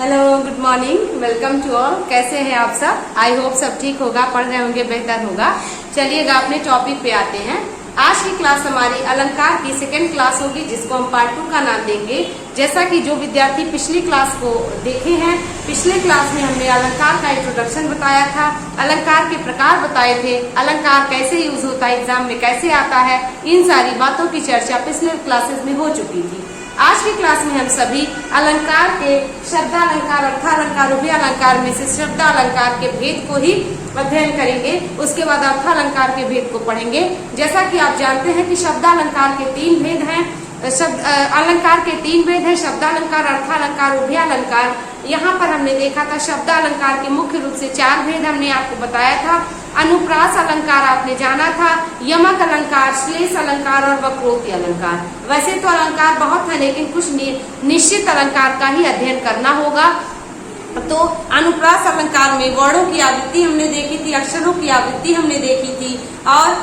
Hello, good morning, welcome to all. कैसे हैं आप सब? आई होप सब ठीक होगा, पढ़ रहे होंगे, बेहतर होगा। चलिएगा अपने टॉपिक पे आते हैं। आज की क्लास हमारी अलंकार की सेकेंड क्लास होगी, जिसको हम पार्ट 2 का नाम देंगे। जैसा कि जो विद्यार्थी पिछली क्लास को देखे हैं, पिछले क्लास में हमने अलंकार का इंट्रोडक्शन बताया था, अलंकार के प्रकार बताए थे, अलंकार कैसे यूज होता है, एग्जाम में कैसे आता है, इन सारी बातों की चर्चा पिछले क्लासेस में हो चुकी थी। आज की क्लास में हम सभी अलंकार के शब्दालंकार, अर्थालंकार, उभयालंकार में से शब्दालंकार के भेद को ही अध्ययन करेंगे। उसके बाद अर्थालंकार के भेद को पढ़ेंगे। जैसा कि आप जानते हैं कि शब्दालंकार के 3 भेद हैं, अलंकार के 3 भेद हैं, शब्दालंकार, अर्थालंकार, उभयालंकार। यहाँ पर हमने देखा था शब्दालंकार के मुख्य रूप से 4 भेद हमने आपको बताया था। अनुप्रास अलंकार आपने जाना था, यमक अलंकार, श्लेष अलंकार और वक्रोक्ति अलंकार। वैसे तो अलंकार बहुत है, लेकिन कुछ निश्चित अलंकार का ही अध्ययन करना होगा। तो अनुप्रास अलंकार में वर्णों की आवृत्ति हमने देखी थी, अक्षरों की आवृत्ति हमने देखी थी और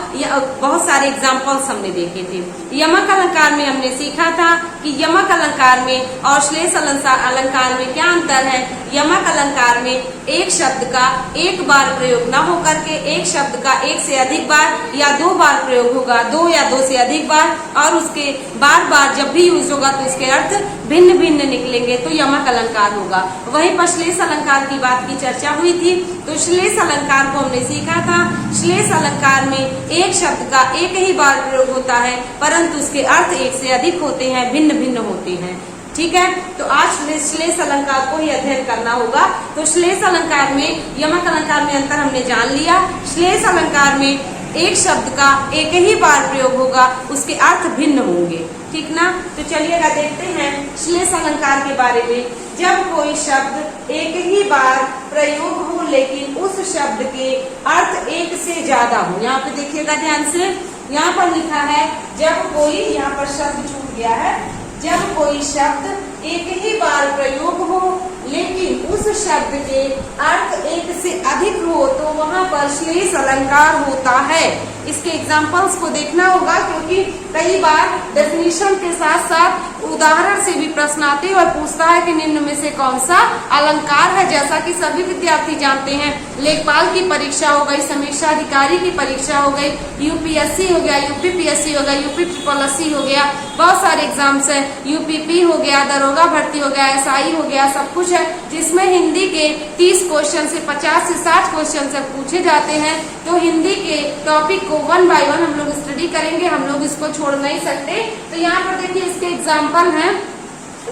बहुत सारे एग्जाम्पल्स हमने देखे थे। यमक अलंकार में हमने सीखा था कि यमक अलंकार में और श्लेष अलंकार में क्या अंतर है। यमक अलंकार में एक शब्द का एक बार प्रयोग न होकर के एक शब्द का एक से अधिक बार या 2 बार प्रयोग होगा, 2 या 2 से अधिक बार, और उसके बार बार जब भी यूज होगा तो इसके अर्थ भिन्न भिन्न निकलेंगे, तो यमक अलंकार होगा। वहीं पर श्लेष अलंकार की बात की चर्चा हुई थी, तो श्लेष अलंकार को हमने सीखा था। श्लेष अलंकार में एक शब्द का एक ही बार प्रयोग होता है, परंतु उसके अर्थ एक से अधिक होते हैं, भिन्न भिन्न होते हैं। ठीक है, तो आज श्लेष अलंकार को ही अध्ययन करना होगा। तो श्लेष अलंकार में यमक अलंकार में अंतर हमने जान लिया। श्लेष अलंकार में एक शब्द का एक ही बार प्रयोग होगा, उसके अर्थ भिन्न होंगे। ठीक ना? तो चलिएगा देखते हैं श्लेष अलंकार के बारे में। जब कोई शब्द एक ही बार प्रयोग हो, लेकिन उस शब्द के अर्थ एक से ज्यादा हो। यहाँ पे देखिएगा ध्यान से, यहाँ पर लिखा है जब कोई, यहाँ पर शब्द छूट गया है, जब कोई शब्द एक ही बार प्रयोग हो लेकिन उस शब्द के अर्थ एक से अधिक हो, तो वहाँ पर श्लेष अलंकार होता है। इसके एग्जाम्पल्स को देखना होगा, क्योंकि कई बार डेफिनेशन के साथ साथ उदाहरण से भी प्रश्न आते हैं और पूछता है कि निम्न में से कौन सा अलंकार है। जैसा कि सभी विद्यार्थी जानते हैं, लेखपाल की परीक्षा हो गई, समीक्षा अधिकारी की परीक्षा हो गई, यूपीएससी हो गया, यूपीपीएससी हो गया, यूपीएससी हो गया, बहुत सारे एग्जाम्स है, यूपीपी हो गया, दरोगा भर्ती हो गया, एसआई हो गया, सब कुछ है, जिसमें हिंदी के 30 क्वेश्चन से 50 से 60 क्वेश्चन तक पूछे जाते हैं। तो हिंदी के टॉपिक को 1 बाय 1 हम लोग स्टडी करेंगे, हम लोग इसको छोड़ नहीं सकते। तो यहाँ पर देखिए इसके एग्जाम्पल हैं,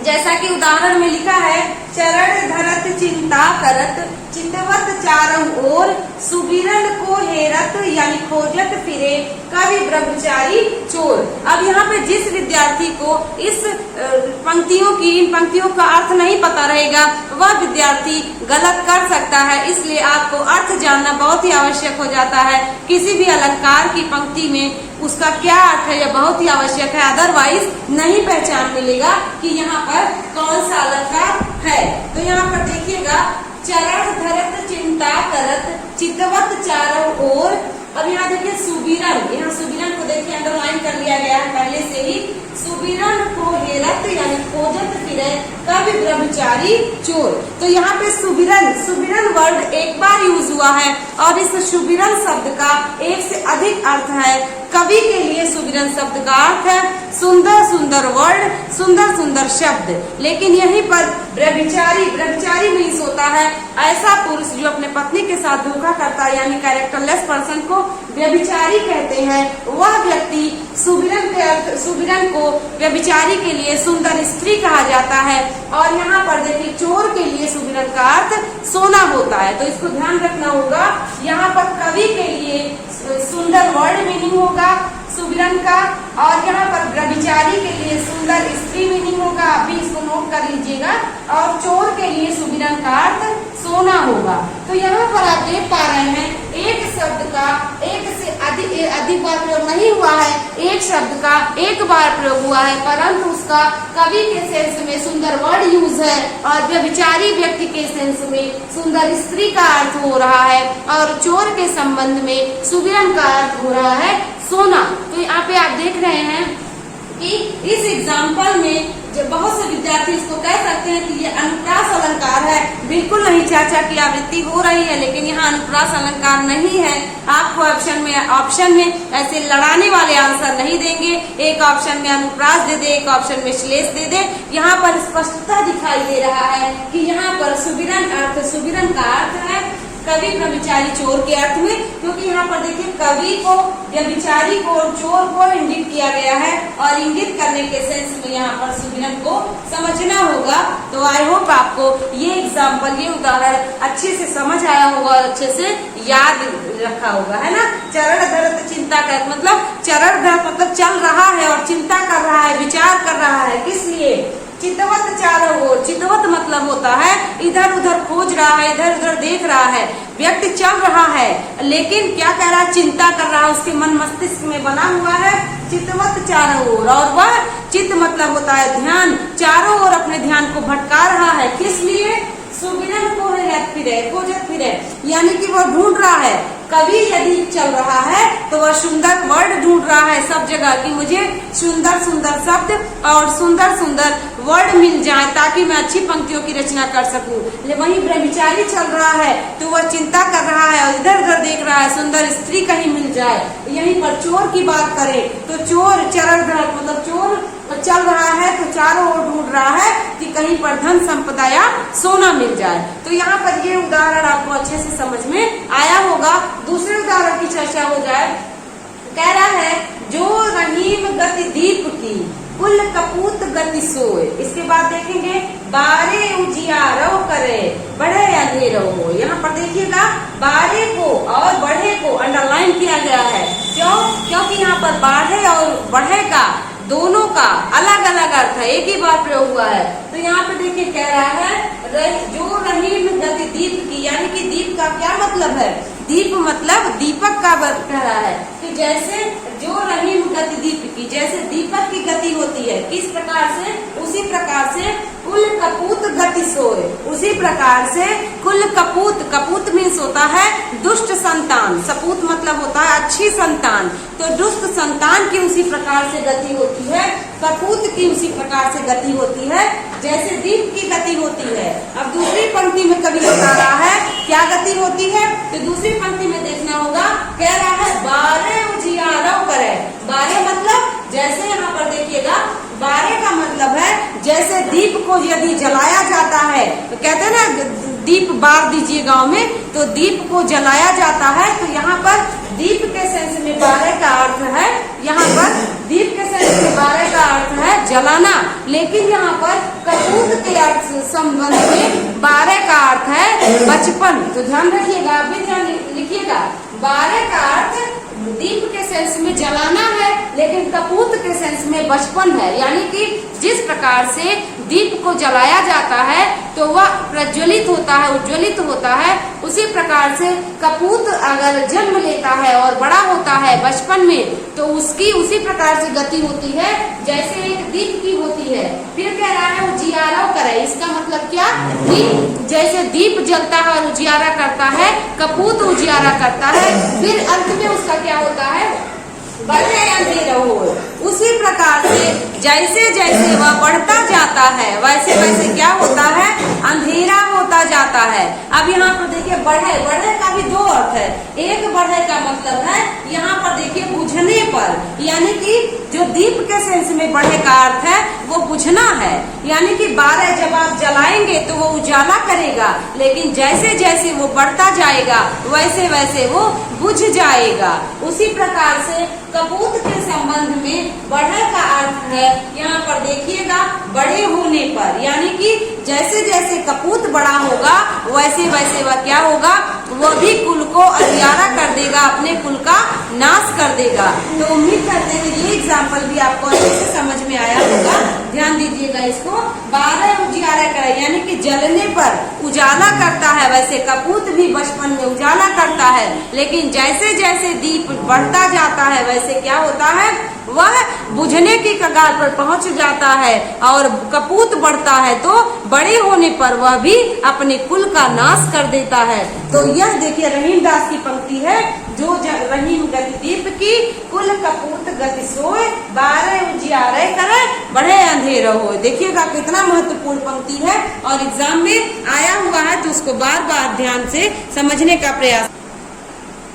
जैसा कि उदाहरण में लिखा है, चरण धरत चिंता करत चितवत चारों ओर, सुबिरन को हेरत यानी खोजत फिरे कवि ब्रह्मचारी चोर। अब यहाँ पे जिस विद्यार्थी को इस इन पंक्तियों का अर्थ नहीं पता रहेगा, वह विद्यार्थी गलत कर सकता है। इसलिए आपको अर्थ जानना बहुत ही आवश्यक हो जाता है। किसी भी अलंकार की पंक्ति में उसका क्या अर्थ है, यह बहुत ही आवश्यक है, अदरवाइज नहीं पहचान मिलेगा कि यहाँ पर कौन सा अलंकार है। तो यहाँ पर देखिएगा, चरण धरत चिंता करत चितवत चारों ओर। अब यहाँ देखिए सुबिरन, यहाँ सुबिरन को देखिए अंडरलाइन कर लिया गया है पहले से ही। सुबिरन को हेरत यानी खोजत फिरे कवि ब्रह्मचारी चोर। तो यहाँ पे सुबिरन वर्ड एक बार यूज हुआ है और इस सुबिरन शब्द का एक से अधिक अर्थ है। कवि के लिए सुबिरन शब्द का अर्थ है सुंदर सुंदर वर्ड, सुंदर सुंदर शब्द। लेकिन यहीं पर ब्रह्मचारी मीन्स होता है ऐसा पुरुष जो अपने पत्नी के साथ धोखा करता है, यानी कैरेक्टरलेस पर्सन को व्यभिचारी कहते हैं। वह व्यक्ति सुबिरन को व्यभिचारी के लिए सुंदर स्त्री कहा जाता है। और यहाँ पर देखिए चोर के लिए सुबिरन का अर्थ सोना होता है। तो इसको ध्यान रखना होगा। यहाँ पर कवि के लिए सुंदर वर्ड मीनिंग होगा सुबिरन का, और यहाँ पर व्यभिचारी के लिए सुंदर स्त्री मीनिंग होगा। अभी इसको नोट कर लीजिएगा। और चोर के लिए सुबिरन का अर्थ सोना होगा। तो यहाँ पर आप देख पा रहे हैं एक शब्द का एक से अधिक बार प्रयोग नहीं हुआ है, एक शब्द का एक बार प्रयोग हुआ है, परंतु उसका कवि के सेंस में सुंदर वर्ड यूज है और व्यभिचारी व्यक्ति के सेंस में सुंदर स्त्री का अर्थ हो रहा है, और चोर के संबंध में सुबिरन का अर्थ हो रहा है सोना। तो यहाँ पे आप देख रहे हैं कि इस एग्जाम्पल में जो बहुत से विद्यार्थी इसको कह सकते हैं कि ये अनुप्रास अलंकार बिल्कुल नहीं चाचा की आवृत्ति हो रही है, लेकिन यहाँ अनुप्रास अलंकार नहीं है। आपको ऑप्शन में ऐसे लड़ाने वाले आंसर नहीं देंगे। एक ऑप्शन में अनुप्रास दे दे, एक ऑप्शन में श्लेष दे दे। यहाँ पर स्पष्टता दिखाई दे रहा है कि यहाँ पर सुबिरन का अर्थ है कवि व्यभिचारी चोर के अर्थ में, क्योंकि यहाँ पर देखिए कवि को व्यभिचारी को और चोर को इंगित किया गया है, और इंगित करने के सेंस में यहाँ पर सुबिरन को समझना होगा। तो आई होप आपको ये एग्जाम्पल, ये उदाहरण अच्छे से समझ आया होगा और अच्छे से याद रखा होगा, है ना। चरण धरत चिंता कर, मतलब चरण धरत मतलब चल रहा है और चिंता कर रहा है, विचार कर रहा है, किस लिए? चितवत चारों ओर। चितवत मतलब होता है इधर उधर खोज रहा है, इधर उधर देख रहा है। व्यक्ति चल रहा है लेकिन क्या कह रहा है? चिंता कर रहा है, उसके मन मस्तिष्क में बना हुआ है चितवत चारों ओर। और वह चित्त मतलब होता है ध्यान, चारों ओर अपने ध्यान को भटका रहा है, किस लिए? सुबिरन को खोजत फिरे, यानी कि वह ढूंढ रहा है। कवि यदि चल रहा है तो वह सुंदर वर्ड ढूंढ रहा है सब जगह कि मुझे सुंदर सुंदर शब्द और सुंदर सुंदर वर्ड मिल जाए ताकि मैं अच्छी पंक्तियों की रचना कर सकूं। वहीं ब्रह्मचारी चल रहा है तो वह चिंता कर रहा है और इधर उधर देख रहा है सुंदर स्त्री कहीं मिल जाए। यहीं पर चोर की बात करें तो चोर चरण मतलब चोर चल रहा है तो चारों ओर ढूंढ रहा है कि कहीं पर धन संपदा या सोना मिल जाए। तो यहाँ पर ये उदाहरण आपको अच्छे से समझ में आया होगा। दूसरे उदाहरण की चर्चा हो जाए। कह रहा है जो रहीम गति दीप की कुल कपूत गति सोए। इसके बाद देखेंगे बारे उजियारो करे बढ़े अंधेरो हो। यहाँ पर देखिएगा बारे को और बढ़े को अंडरलाइन किया गया है। क्यों? क्योंकि यहाँ पर बाढ़े और बढ़े का दोनों का अलग अलग अर्थ है, एक ही बार प्रयोग हुआ है। तो यहाँ पे देखिए कह रहा है जो रहीम गति दीप की, यानी कि दीप का क्या मतलब है? दीप मतलब दीपक का कह रहा है कि जैसे जो रहीम गति दीप की, जैसे दीपक की गति होती है किस प्रकार से, उसी प्रकार से कुल कपूत गति सोए। उसी प्रकार से कुल कपूत, कपूत मीन्स होता है दुष्ट संतान, सपूत मतलब होता है अच्छी संतान, तो दुष्ट संतान की उसी प्रकार से गति होती है, कपूत की उसी प्रकार से गति होती है जैसे दीप की गति होती है। अब दूसरी पंक्ति में कवि बता रहा है क्या गति होती है, तो दूसरी पंक्ति में देखना होगा। कह रहा है बारे उजियारो करे। बारे मतलब जैसे यहाँ पर देखिएगा बारे का मतलब है जैसे दीप को यदि जलाया जाता है तो कहते हैं ना दीप बार दीजिए गांव में, तो दीप को जलाया जाता है। तो यहाँ पर दीप के सेंस में बारे का अर्थ है, यहाँ पर दीप के सेंस में बारे का अर्थ है जलाना, लेकिन यहाँ पर कपूत के अर्थ संबंध में बारे का अर्थ है बचपन। तो ध्यान रखिएगा, अभी ध्यान लिखिएगा। बारे का अर्थ दीप के सेंस में जलाना है, लेकिन कपूत के सेंस में बचपन है। यानी कि जिस प्रकार से दीप को जलाया जाता है तो वह प्रज्वलित होता है, उज्ज्वलित होता है, उसी प्रकार से कपूत अगर जन्म लेता है और बड़ा होता है बचपन में तो उसकी उसी प्रकार से गति होती है जैसे एक दीप की होती है। फिर कह रहा है उजियारा करे। इसका मतलब क्या कि जैसे दीप जलता है और उजियारा करता है, कपूत उजियारा करता है, फिर अंत में उसका क्या होता है? बढ़े अंधेरा हो। उसी प्रकार से जैसे जैसे वह बढ़ता जाता है वैसे वैसे क्या होता है? अंधेरा होता जाता है। अब यहाँ पर देखिए बढ़े, बढ़े का भी दो अर्थ है। एक बढ़े का मतलब है यहाँ पर देखिए बुझने पर, यानी कि जो दीप के सेंस में बढ़े का अर्थ है वो बुझना है, यानी कि बारह जब आप जलाएंगे तो वो उजाला करेगा, लेकिन जैसे जैसे वो बढ़ता जाएगा वैसे वैसे वो बुझ जाएगा। उसी प्रकार से कपूत के संबंध में बढ़े का अर्थ है यहाँ पर देखिएगा बड़े होने पर, यानी कि जैसे जैसे कपूत बड़ा होगा वैसे वैसे वह क्या होगा? वह भी कुल को अंधियारा कर देगा, अपने कुल का नाश कर देगा। तो उम्मीद करते हैं ये एग्जाम्पल भी आपको अच्छे से समझ में आया होगा। ध्यान दीजिएगा इसको। बारह उजियारा करे यानी कि जलने पर उजाला करता है, वैसे कपूत भी बचपन में उजाला करता है, लेकिन जैसे जैसे दीप बढ़ता जाता है वैसे क्या होता है? वह बुझने की कगार पर पहुंच जाता है और कपूत बढ़ता है तो बड़े होने पर वह भी अपने कुल का नाश कर देता है। तो यह देखिए रहीम दास की पंक्ति है, जो रहीम गति दीप की कुल कपूत गति सोए, 12 उजियारे करे बढ़े अंधेरा हो। देखिएगा कितना महत्वपूर्ण पंक्ति है और एग्जाम में आया हुआ है, तो उसको बार बार ध्यान से समझने का प्रयास।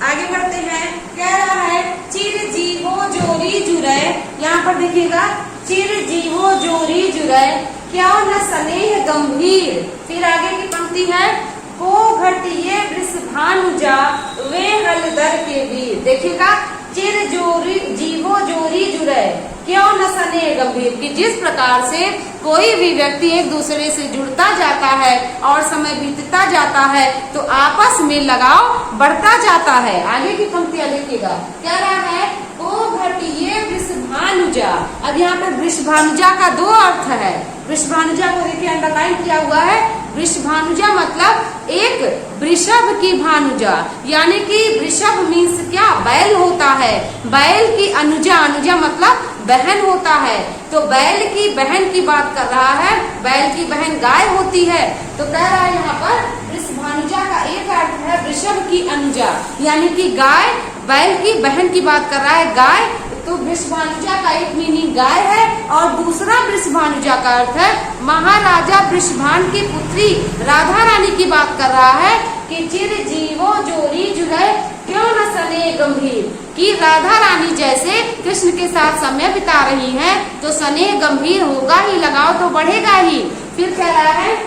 आगे बढ़ते हैं, कह रहा है चिर जीवो जोरी जुरे। यहाँ पर देखिएगा चिर जीवो जोरी जुरे, क्या न स्नेह गंभीर। फिर आगे की पंक्ति है को घटिए वृषभानुजा वे हलदर के वीर। देखिएगा चिर जोरी जीवो जोरी जुरे, क्यों न स्नेह गंभीर, कि जिस प्रकार से कोई भी व्यक्ति एक दूसरे से जुड़ता जाता है और समय बीतता जाता है तो आपस में लगाव बढ़ता जाता है। आगे की पंक्तियां देखिएगा, क्या रहा है को घटिए वृषभानुजा। अब यहाँ पर वृषभानुजा का 2 अर्थ है। वृषभानुजा को देखिए अंडरलाइन किया हुआ है। वृषभानुजा मतलब एक वृषभ की भानुजा, यानी कि वृषभ मीन्स क्या, बैल होता है। बैल की अनुजा, अनुजा मतलब बहन होता है, तो बैल की बहन की बात कर रहा है। बैल की बहन गाय होती है, तो कह रहा है यहाँ पर वृषभानुजा का एक अर्थ है वृषभ की अनुजा, यानी कि गाय बैल की बहन की बात कर रहा है गाय। तो वृषभानुजा का एक मीनिंग गाय है और दूसरा वृषभानुजा का अर्थ है महाराजा वृषभान की पुत्री राधा रानी की बात कर रहा है कि चिर जीवो जोरी जुड़े क्यों न स्नेह गंभीर, कि राधा रानी जैसे कृष्ण के साथ समय बिता रही हैं तो स्नेह गंभीर होगा ही, लगाव तो बढ़ेगा ही। फिर कह रहा है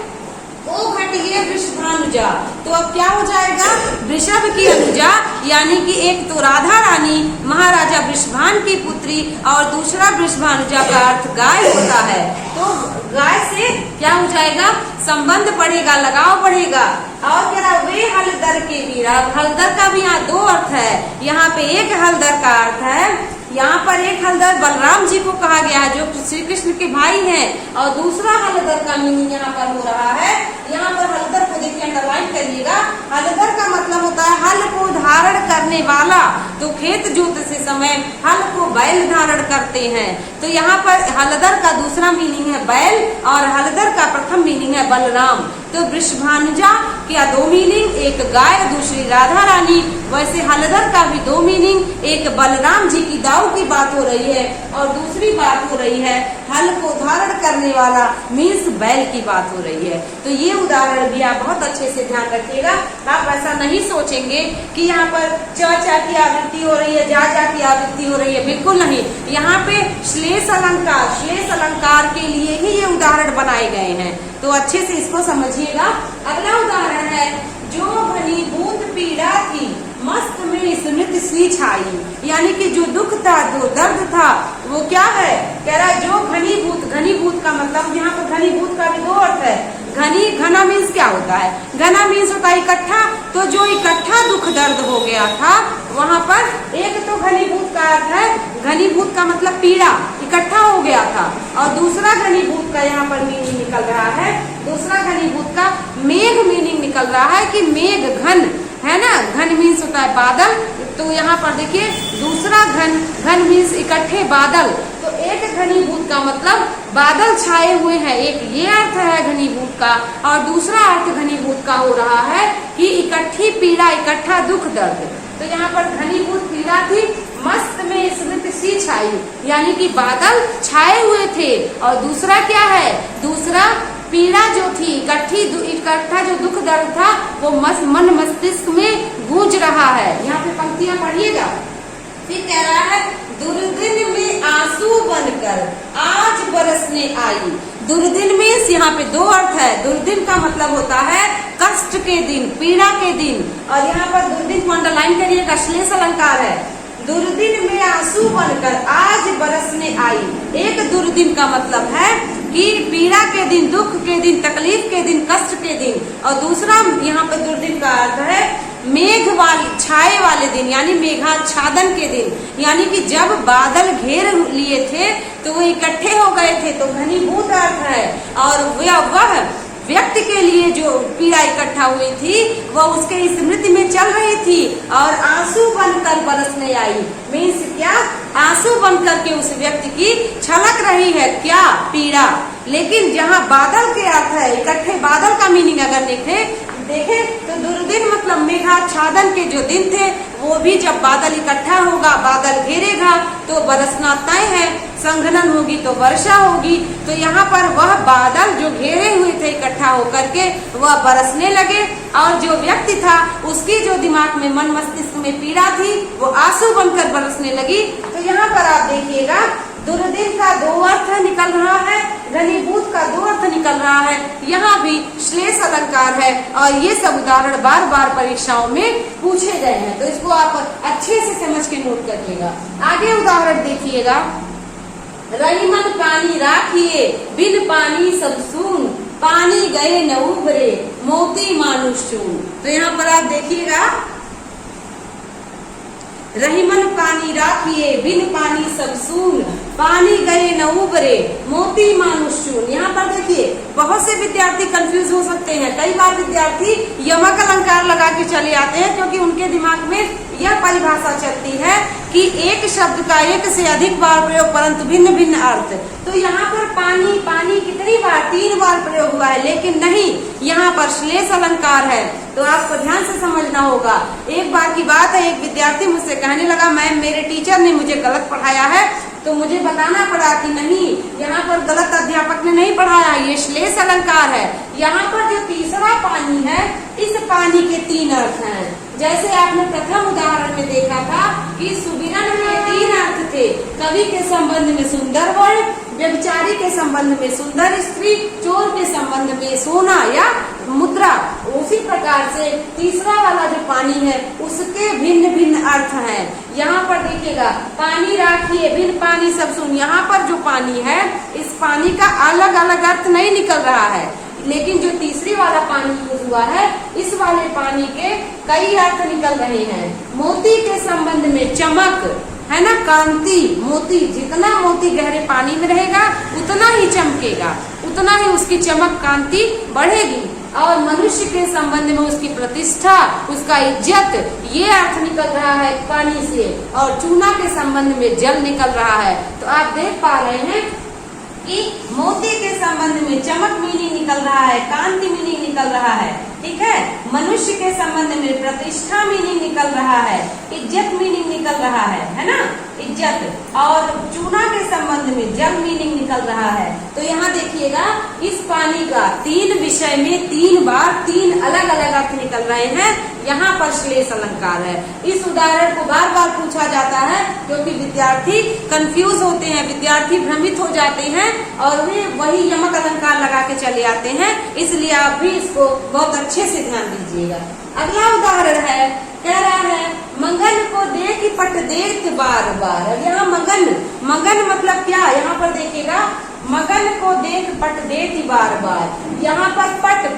ओ घटिए वृषभानुजा, तो अब क्या हो जाएगा, वृषभ की अनुजा, यानी कि एक तो राधा रानी महाराजा वृषभान की पुत्री और दूसरा वृषभानुजा का अर्थ गाय होता है। तो गाय से क्या हो जाएगा, संबंध बढ़ेगा, लगाव बढ़ेगा। और कह रहा वे हलदर के वीर। हलदर का भी यहाँ 2 अर्थ है। यहाँ पे एक हलदर का अर्थ है, यहाँ पर एक हलदर बलराम जी को कहा गया है जो श्री कृष्ण के भाई हैं, और दूसरा हलदर का मीनिंग यहाँ पर हो रहा है। यहाँ पर हलदर को देखिए अंडरलाइन करिएगा। हलदर का मतलब होता है हल को धारण करने वाला, तो खेत जोतते समय हल को बैल धारण करते हैं। तो यहाँ पर हलदर का दूसरा मीनिंग है बैल और हलदर का प्रथम मीनिंग है बलराम। तो वृषभानुजा क्या 2 मीनिंग, एक गाय दूसरी राधा रानी। वैसे हलदर का भी 2 मीनिंग, एक बलराम जी की दाऊ की बात हो रही है और दूसरी बात हो रही है हल को धारण करने वाला मीन्स बैल की बात हो रही है। तो ये उदाहरण भी आप बहुत अच्छे से ध्यान रखिएगा। आप ऐसा नहीं सोचेंगे कि यहाँ पर च की आवृत्ति हो रही है, जा की आवृत्ति हो रही है, बिल्कुल नहीं। यहाँ पे श्लेष अलंकार के लिए ही ये उदाहरण बनाए गए हैं, तो अच्छे से इसको समझिएगा। अगला उदाहरण है जो घनीभूत पीड़ा थी मस्त में स्मृति सी छाई, यानी कि जो दुख था, जो दर्द था, वो क्या है, कह रहा है जो घनीभूत। घनीभूत का मतलब यहाँ पर घनीभूत का भी 2 अर्थ है। घना मीन्स क्या होता है, घना मीन्स होता है इकट्ठा। तो जो इकट्ठा दुख दर्द हो गया था वहाँ पर एक तो घनीभूत का अर्थ है, घनीभूत का मतलब पीड़ा, इकट्ठा हो गया था। और दूसरा घनीभूत का यहाँ पर मीनिंग निकल रहा है, दूसरा घनीभूत का मेघ मीनिंग निकल रहा है कि मेघ घन है ना, घन मीन्स होता है बादल। तो यहाँ पर देखिए दूसरा घन मीन्स इकट्ठे बादल। तो एक घनीभूत का मतलब बादल छाए हुए हैं, एक ये अर्थ है घनीभूत का, और दूसरा अर्थ घनीभूत का हो रहा है कि इकट्ठी पीड़ा, इकट्ठा दुख दर्द। तो यहाँ पर घनीभूत पीड़ा थी मस्त में स्मृति सी छाई, यानी कि बादल छाए हुए थे। और दूसरा क्या है, दूसरा पीड़ा जो थी, इकट्ठा जो दुख दर्द था वो मन मस्तिष्क में गूंज रहा है। यहाँ पे पंक्तियां पढ़िएगा। फिर कह रहा है दुर्दिन में आंसू बनकर आज बरसने आई। दुर्दिन में यहाँ पे 2 अर्थ है। दुर्दिन का मतलब होता है कष्ट के दिन, पीड़ा के दिन, और यहाँ पर दुर्दिन को अंडरलाइन करिएगा, श्लेष अलंकार है। दुर्दिन में आंसू बनकर आज बरसने आई। एक दुर्दिन का मतलब है कि पीड़ा के दिन, दुख के दिन, तकलीफ के दिन, कष्ट के दिन, और दूसरा यहाँ पर दुर्दिन का अर्थ है मेघ वाले, छाए वाले दिन, यानी मेघाच्छादन के दिन, यानी कि जब बादल घेर लिए थे तो वो इकट्ठे हो गए थे, तो घनीभूत अर्थ है। और वह व्यक्ति के लिए जो पीड़ा इकट्ठा हुई थी वह उसके स्मृति में चल रही थी और आंसू बनकर बरसने आई। मीन्स क्या, आंसू बन करके उस व्यक्ति की छलक रही है क्या? पीड़ा। लेकिन जहाँ बादल के अर्थ है, इकट्ठे बादल का मीनिंग अगर देखें तो दुर्दिन मतलब मेघाच्छादन के जो दिन थे वो भी जब बादल इकट्ठा होगा, बादल घेरेगा तो बरसना तय है, संघनन होगी तो वर्षा होगी। तो यहाँ पर वह बादल जो घेरे हुए थे इकट्ठा होकर के वह बरसने लगे और जो व्यक्ति था उसकी जो दिमाग में मन मस्तिष्क में पीड़ा थी वो आंसू बनकर बरसने लगी। तो यहाँ पर आप देखिएगा दुर्दिन का दो अर्थ निकल रहा है, घनीभूत का दो अर्थ निकल रहा है, यहाँ भी श्लेष अलंकार है और ये सब उदाहरण बार बार परीक्षाओं में पूछे गए हैं। तो इसको आप अच्छे से समझ के नोट करिएगा। आगे उदाहरण देखिएगा, रहीमन पानी राखिए बिन पानी सब सून, पानी गए न उभरे मोती मानुष चून। तो यहाँ पर आप देखिएगा रहीमन पानी राखिए बिन पानी सब सून, पानी गए न उबरे मोती मानुष चून। यहाँ पर देखिए बहुत से विद्यार्थी कंफ्यूज हो सकते हैं। कई बार विद्यार्थी यमक अलंकार लगा के चले आते हैं क्योंकि उनके दिमाग में यह परिभाषा चलती है कि एक शब्द का एक से अधिक बार प्रयोग परंतु भिन्न भिन्न अर्थ। तो यहाँ पर पानी पानी कितनी बार? 3 बार प्रयोग हुआ है, लेकिन नहीं, यहाँ पर श्लेष अलंकार है। तो आपको ध्यान से समझना होगा। एक बार की बात है, एक विद्यार्थी मुझसे कहने लगा मैम मेरे टीचर ने मुझे गलत पढ़ाया है। तो मुझे बताना पड़ा कि नहीं, यहाँ पर गलत अध्यापक ने नहीं पढ़ाया, ये श्लेष अलंकार है। यहाँ पर जो तीसरा पानी है इस पानी के 3 अर्थ हैं। जैसे आपने प्रथम उदाहरण में देखा था कि सुबिरन के 3 अर्थ थे, कवि के संबंध में सुंदर वर्ण, व्यभिचारी के संबंध में सुंदर स्त्री, चोर के संबंध में सोना या मुद्रा। उसी प्रकार से तीसरा वाला जो पानी है उसके भिन्न भिन्न अर्थ हैं। यहाँ पर देखिएगा पानी राखिए बिन पानी सब सून, यहाँ पर जो पानी है इस पानी का अलग अलग अर्थ नहीं निकल रहा है, लेकिन जो तीसरी वाला पानी यूज हुआ है इस वाले पानी के कई अर्थ निकल रहे हैं। मोती के संबंध में चमक है ना, कांति, मोती, जितना मोती गहरे पानी में रहेगा उतना ही चमकेगा, उतना ही उसकी चमक कांति बढ़ेगी। और मनुष्य के संबंध में उसकी प्रतिष्ठा, उसका इज्जत, ये अर्थ निकल रहा है पानी से। और चूना के संबंध में जल निकल रहा है। तो आप देख पा रहे हैं कि मोती के संबंध में चमक मीनिंग निकल रहा है, कांति मीनिंग निकल रहा है, ठीक है। मनुष्य के संबंध में प्रतिष्ठा मीनिंग निकल रहा है, इज्जत मीनिंग निकल रहा है ना, इज्जत। और चूना के संबंध में जल मीनिंग निकल रहा है। तो यहाँ देखिएगा इस पानी का 3 विषय में 3 बार 3 अलग अलग अर्थ निकल रहे हैं। यहाँ पर श्लेष अलंकार है। इस उदाहरण को बार बार पूछा जाता है क्योंकि विद्यार्थी कंफ्यूज होते हैं, विद्यार्थी भ्रमित हो जाते हैं और वे वही यमक अलंकार लगा के चले आते हैं। इसलिए आप भी इसको बहुत अच्छे से ध्यान दीजिएगा। अगला उदाहरण है, कह रहा है मगन को देख पट देख बार बार। अब यहाँ मगन मतलब क्या? यहाँ पर देखिएगा मगन को देख पट देख बार बार। यहाँ पर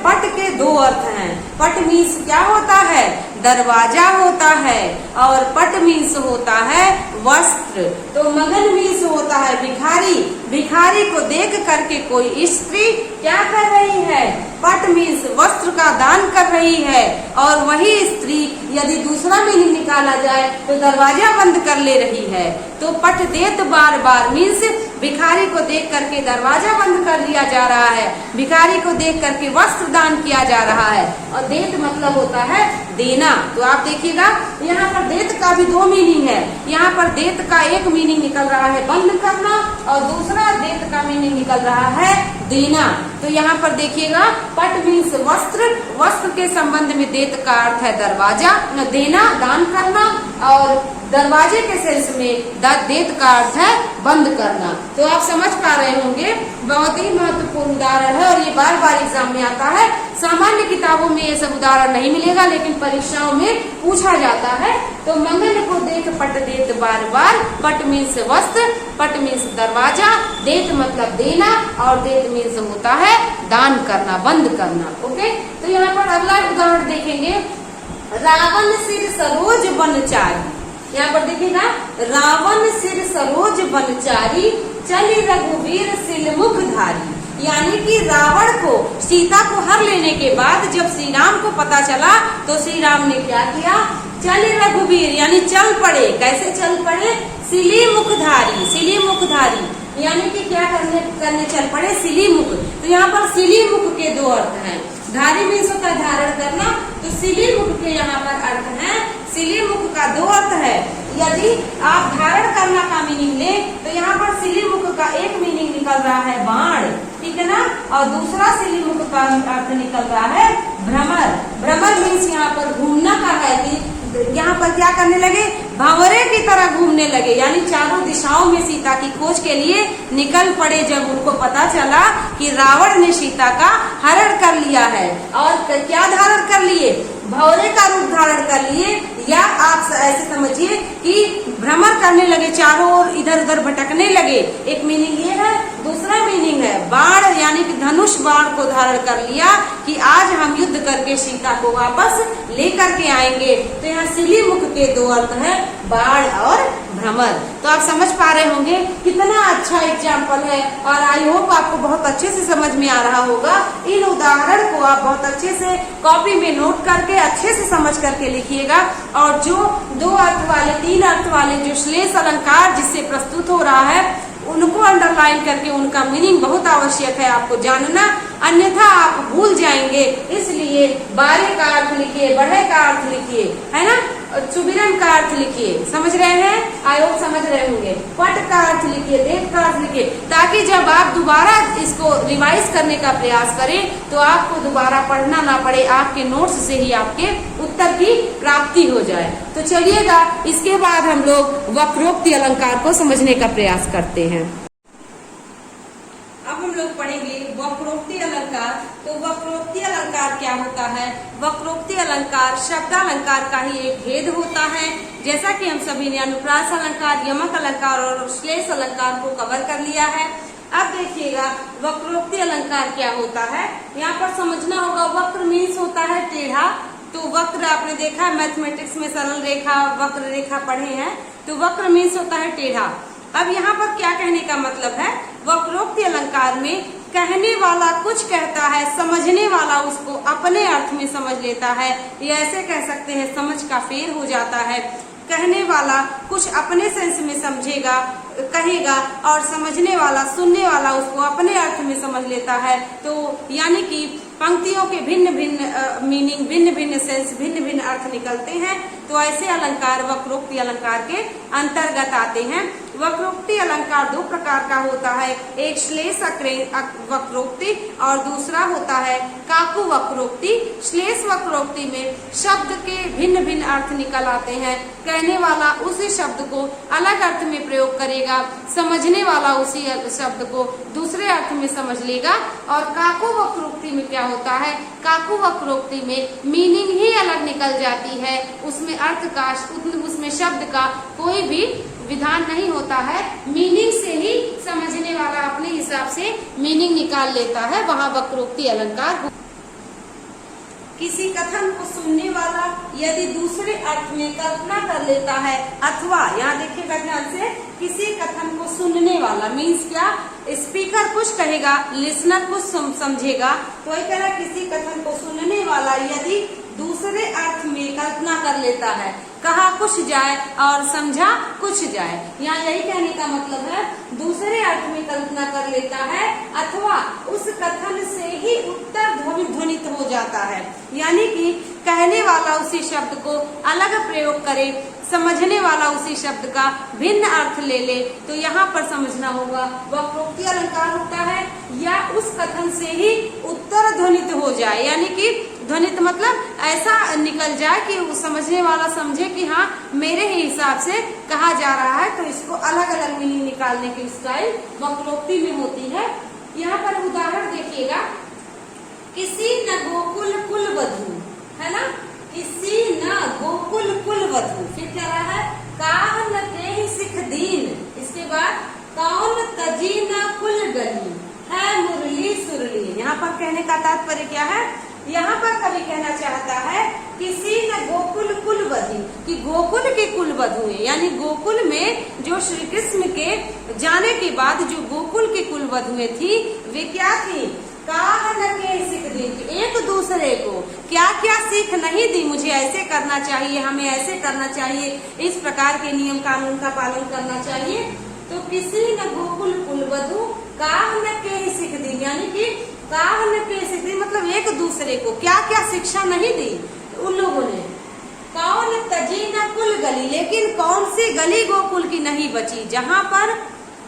पट के 2 अर्थ हैं। पट मीन्स क्या होता है? दरवाजा होता है, और पट मीन्स होता है वस्त्र। तो मगन मीन्स होता है भिखारी। भिखारी को देख करके कोई स्त्री क्या कर रही है? पट मीन्स वस्त्र का दान कर रही है। और वही स्त्री यदि दूसरा मीनिंग निकाला जाए तो दरवाजा बंद कर ले रही है। तो पट देत बार बार मीन्स भिखारी को देख करके दरवाजा बंद कर लिया जा रहा है, भिखारी को देख करके वस्त्र दान किया जा रहा है। और देत मतलब होता है देना। तो आप देखिएगा यहाँ पर देत का भी 2 मीनिंग है। यहाँ पर देत का एक मीनिंग निकल रहा है बंद करना और दूसरा देत का मीनिंग निकल रहा है देना। तो यहाँ पर देखिएगा पट मीन्स वस्त्र, वस्त्र के संबंध में देत का अर्थ है दरवाजा, देना, दान करना, और दरवाजे के सेंस में देत का अर्थ है बंद करना। तो आप समझ पा रहे होंगे, बहुत ही महत्वपूर्ण उदाहरण है और ये बार बार एग्जाम में आता है। सामान्य किताबों में ये सब उदाहरण नहीं मिलेगा, लेकिन परीक्षाओं में पूछा जाता है। तो मंगन को देख पट देत बार बार। पट मीन्स वस्त्र, पट मीन्स दरवाजा, देत मतलब देना, और देत मीन्स होता है दान करना, बंद करना। ओके, तो यहाँ पर अगला उदाहरण देखेंगे, रावण सिर सरोज बनचारी। यहाँ पर देखिएगा रावण सिर सरोज बनचारी, चली रघुवीर सिलमुख धारी। यानी कि रावण को सीता को हर लेने के बाद जब श्री राम को पता चला तो श्री राम ने क्या किया? चल रघुवीर यानी चल पड़े। कैसे चल पड़े? सिली मुखधारी, सिली मुखधारी यानी कि क्या करने चल पड़े, सिली मुख। तो यहाँ पर सिली मुख के दो अर्थ हैं। धारी मीन्स होता है धारण करना, तो सिली मुख के यहाँ पर अर्थ है, सिली मुख का दो अर्थ है। यदि आप धारण करना का मीनिंग ले तो यहाँ पर सिली मुख का एक मीनिंग निकल रहा है बाण, ठीक है ना, और दूसरा सिली मुख का अर्थ निकल रहा है भ्रमर। भ्रमर मीन्स यहाँ पर घूमना का है कि यहाँ पर क्या करने लगे, भंवरे की तरह घूमने लगे, यानी चारों दिशाओं में सीता की खोज के लिए निकल पड़े। जब उनको पता चला कि रावण ने सीता का हरण कर लिया है, और क्या धारण कर लिए, भंवरे का रूप धारण कर लिए, या आप ऐसे समझिए कि भ्रमण करने लगे, चारों ओर इधर उधर भटकने लगे। एक मीनिंग ये है, दूसरा मीनिंग है बाण, यानी कि धनुष बाण को धारण कर लिया कि आज हम युद्ध करके सीता को वापस लेकर के आएंगे। तो यहाँ सिली मुख के दो अर्थ है, बाण और भ्रमर। तो आप समझ पा रहे होंगे कितना अच्छा एग्जाम्पल है, और आई होप आपको बहुत अच्छे से समझ में आ रहा होगा। इन उदाहरण को आप बहुत अच्छे से कॉपी में नोट करके अच्छे से समझ करके लिखिएगा, और जो दो अर्थ वाले, तीन अर्थ वाले जो श्लेष अलंकार जिससे प्रस्तुत हो रहा है उनको अंडरलाइन करके उनका मीनिंग बहुत आवश्यक है आपको जानना, अन्यथा आप भूल जाएंगे। इसलिए बारे का अर्थ लिखिए, बढ़े का अर्थ लिखिए, है ना, सुबिरन का अर्थ लिखिए, समझ रहे हैं, आई होप समझ रहे होंगे। पट का अर्थ लिखिए, देव का अर्थ लिखिए, ताकि जब आप दोबारा इसको रिवाइज करने का प्रयास करें तो आपको दोबारा पढ़ना ना पड़े, आपके नोट्स से ही आपके उत्तर की प्राप्ति हो जाए। तो चलिएगा, इसके बाद हम लोग वक्रोक्ति अलंकार को समझने का प्रयास करते हैं। अब हम लोग पढ़ेंगे वक्रोक्ति अलंकार। तो वक्रोक्ति अलंकार क्या होता है? वक्रोक्ति अलंकार शब्दालंकार का ही एक भेद होता है। जैसा कि हम सभी ने अनुप्रास अलंकार, यमक अलंकार और श्लेष अलंकार को कवर कर लिया है। अब देखिएगा वक्रोक्ति अलंकार क्या होता है, यहाँ पर समझना होगा। वक्र मीन्स होता है टेढ़ा, तो वक्र आपने देखा है मैथमेटिक्स में सरल रेखा, वक्र रेखा पढ़े हैं, तो वक्र मीन्स होता है टेढ़ा। अब यहाँ पर क्या कहने का मतलब है, वक्रोक्ति अलंकार में कहने वाला कुछ कहता है, समझने वाला उसको अपने अर्थ में समझ लेता है, या ऐसे कह सकते हैं समझ का फेर हो जाता है। कहने वाला कुछ अपने सेंस में समझेगा, कहेगा, और समझने वाला, सुनने वाला उसको अपने अर्थ में समझ लेता है। तो यानी कि पंक्तियों के भिन्न भिन्न मीनिंग, भिन्न भिन्न सेंस, भिन्न भिन्न अर्थ निकलते हैं। तो ऐसे अलंकार वक्रोक्ति अलंकार के अंतर्गत आते हैं। वक्रोक्ति अलंकार दो प्रकार का होता है, एक श्लेष वक्रोक्ति और दूसरा होता है काकु वक्रोक्ति। श्लेष वक्रोक्ति में शब्द के भिन्न भिन्न अर्थ निकल आते हैं, कहने वाला उसी शब्द को अलग अर्थ में प्रयोग करेगा, समझने वाला उसी शब्द को दूसरे अर्थ में समझ लेगा। और काकु वक्रोक्ति में क्या होता है, काकु वक्रोक्ति में मीनिंग ही अलग निकल जाती है, उसमें अर्थ का, उसमें शब्द का कोई भी विधान नहीं होता है, मीनिंग से ही समझने वाला अपने हिसाब से मीनिंग निकाल लेता है, वहाँ वक्रोक्ति अलंकार। किसी कथन को सुनने वाला यदि दूसरे अर्थ में कल्पना कर लेता है, अथवा यहाँ देखिएगा ध्यान से, किसी कथन को सुनने वाला मीन्स क्या, स्पीकर कुछ कहेगा, लिसनर कुछ समझेगा, तो वही कह रहा किसी कथन को सुनने वाला यदि दूसरे अर्थ में कल्पना कर लेता है, कहा कुछ जाए और समझा कुछ जाए, यहाँ यही कहने का मतलब है दूसरे अर्थ में कल्पना कर लेता है, अथवा उस कथन से ही उत्तर ध्वनित हो जाता है, यानी कि कहने वाला उसी शब्द को अलग प्रयोग करे, समझने वाला उसी शब्द का भिन्न अर्थ ले ले, तो यहाँ पर समझना होगा वक्रोक्ति अलंकार होता है, या उस कथन से ही उत्तर ध्वनित हो जाए, यानी कि ध्वनित मतलब ऐसा निकल जाए कि वो समझने वाला समझे कि हाँ मेरे ही हिसाब से कहा जा रहा है, तो इसको अलग अलग मीनिंग निकालने की स्टाइल वक्रोक्ति में होती है। यहाँ पर उदाहरण देखिएगा, किसी न गोकुल कुल वधू, है ना, किसी न गोकुल कुल वधू, फिर क्या रहा है, काह न तेहि सिख दीन, इसके बाद कौन तजी न कुल गली, है मुरली सुरली। यहाँ पर कहने का तात्पर्य क्या है, यहाँ पर कवि कहना चाहता है किसी न गोकुल कुल वधू, कि गोकुल के कुल वधु है, यानी गोकुल में जो श्री कृष्ण के जाने के बाद जो गोकुल की कुल वधुएं थी वे क्या थी, काह न के सीख दी, एक दूसरे को क्या क्या सीख नहीं दी, मुझे ऐसे करना चाहिए, हमें ऐसे करना चाहिए, इस प्रकार के नियम कानून का पालन करना चाहिए। तो किसी न गोकुल कुलवधु काह न के सीख दी, यानी कि काह न के सीख दी मतलब एक दूसरे को क्या क्या शिक्षा नहीं दी उन लोगों ने। कौन तजी न कुल गली, लेकिन कौन सी गली गोकुल की नहीं बची जहाँ पर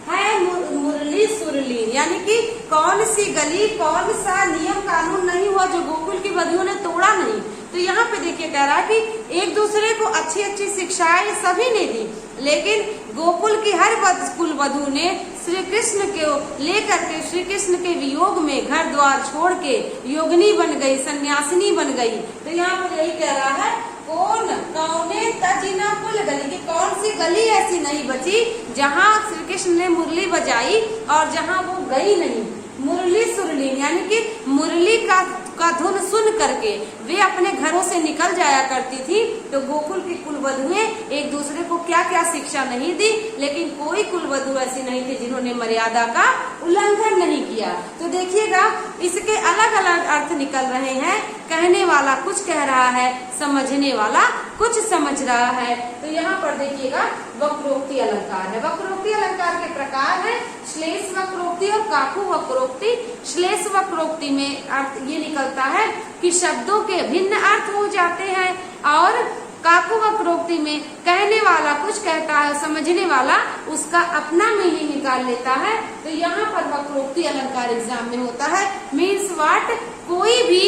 है मुरली सुरली, यानी कि कौन सी गली, कौन सा नियम कानून नहीं हुआ जो गोकुल की वधुओं ने तोड़ा नहीं। तो यहाँ पे देखिए कह रहा कि एक दूसरे को अच्छी अच्छी शिक्षाएं सभी ने दी, लेकिन गोकुल की हर कुल वधु ने श्री कृष्ण को लेकर के श्री कृष्ण के वियोग में घर द्वार छोड़ के योगिनी बन गई, सन्यासिनी बन गई। तो यहाँ पर यही कह रहा है कौने तजिना कुल गली, की कौन सी गली ऐसी नहीं बची जहाँ श्री कृष्ण ने मुरली बजाई और जहाँ वो गई नहीं। मुरली सुरली यानी कि मुरली का धुन सुन करके वे अपने घरों से निकल जाया करती थी। तो गोकुल की कुलवधुएं एक दूसरे को क्या क्या शिक्षा नहीं दी, लेकिन कोई कुलवधु ऐसी नहीं थी जिन्होंने मर्यादा का उल्लंघन नहीं किया। तो देखिएगा इसके अलग अलग अर्थ निकल रहे हैं। कहने वाला कुछ कह रहा है, समझने वाला कुछ समझ रहा है। तो यहाँ पर देखिएगा वक्रोक्ति अलंकार है। वक्रोक्ति अलंकार के प्रकार है श्लेष वक्रोक्ति और काकु वक्रोक्ति। श्लेष वक्रोक्ति में अर्थ ये निकलता है कि शब्दों के भिन्न अर्थ हो जाते हैं, और काकु वक्रोक्ति में कहने वाला कुछ कहता है, समझने वाला उसका अपना मीनिंग निकाल लेता है। तो यहाँ पर वक्रोक्ति अलंकार एग्जाम में होता है। मीन्स व्हाट, कोई भी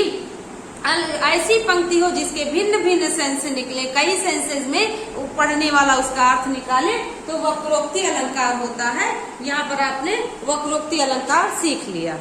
ऐसी पंक्ति हो जिसके भिन्न भिन्न सेंस निकले, कई सेंसेस में पढ़ने वाला उसका अर्थ निकाले, तो वक्रोक्ति अलंकार होता है। यहाँ पर आपने वक्रोक्ति अलंकार सीख लिया।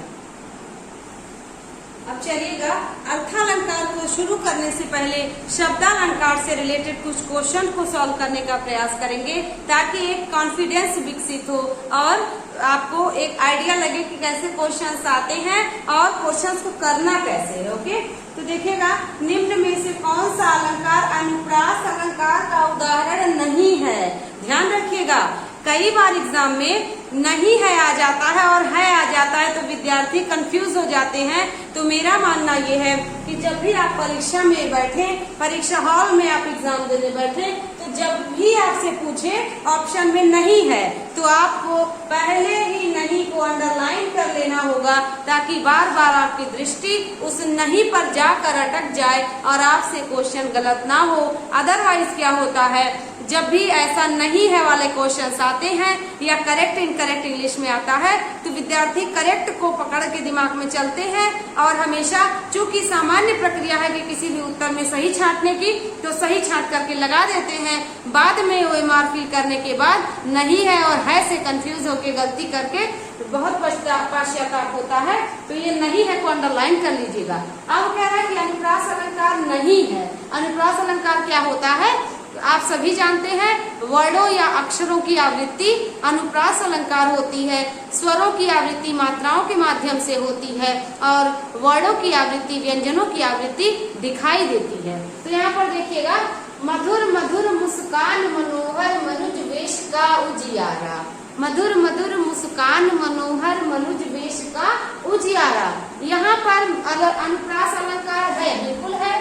अब चलिएगा अर्थालंकार को शुरू करने से पहले शब्दालंकार से रिलेटेड कुछ क्वेश्चन को सॉल्व करने का प्रयास करेंगे, ताकि एक कॉन्फिडेंस विकसित हो और आपको एक आइडिया लगे कि कैसे क्वेश्चंस आते हैं और क्वेश्चंस को करना कैसे है। ओके, तो देखिएगा निम्न में से कौन सा अलंकार अनुप्रास अलंकार का उदाहरण नहीं है। ध्यान रखिएगा, कई बार एग्जाम में नहीं है आ जाता है और है आ जाता है, तो विद्यार्थी कंफ्यूज हो जाते हैं। तो मेरा मानना ये है कि जब भी आप परीक्षा में बैठे, परीक्षा हॉल में आप एग्जाम देने बैठे, तो जब भी आपसे पूछे ऑप्शन में नहीं है, तो आपको पहले ही नहीं को अंडरलाइन कर लेना होगा, ताकि बार बार आपकी दृष्टि उस नहीं पर जाकर अटक जाए और आपसे क्वेश्चन गलत ना हो। अदरवाइज क्या होता है, जब भी ऐसा नहीं है वाले क्वेश्चंस आते हैं या करेक्ट इनकरेक्ट इंग्लिश में आता है, तो विद्यार्थी करेक्ट को पकड़ के दिमाग में चलते हैं और हमेशा, चूंकि सामान्य प्रक्रिया है कि किसी भी उत्तर में सही छांटने की, तो सही छांट करके लगा देते हैं। बाद में OMR फिल करने के बाद नहीं है और है से कंफ्यूज होकर गलती करके बहुत पश्चाताप होता है। तो ये नहीं है को अंडरलाइन कर लीजिएगा। अब कह रहा है कि अनुप्रास अलंकार नहीं है। अनुप्रास अलंकार क्या होता है आप सभी जानते हैं, वर्णों या अक्षरों की आवृत्ति अनुप्रास अलंकार होती है। स्वरों की आवृत्ति मात्राओं के माध्यम से होती है और वर्णों की आवृत्ति, व्यंजनों की आवृत्ति दिखाई देती है। तो यहाँ पर देखिएगा, मधुर मधुर मुस्कान मनोहर मनुज वेश का उजियारा। मधुर मधुर मुस्कान मनोहर मनुज वेश का उजियारा, यहाँ पर अनुप्रास अलंकार है, बिल्कुल है।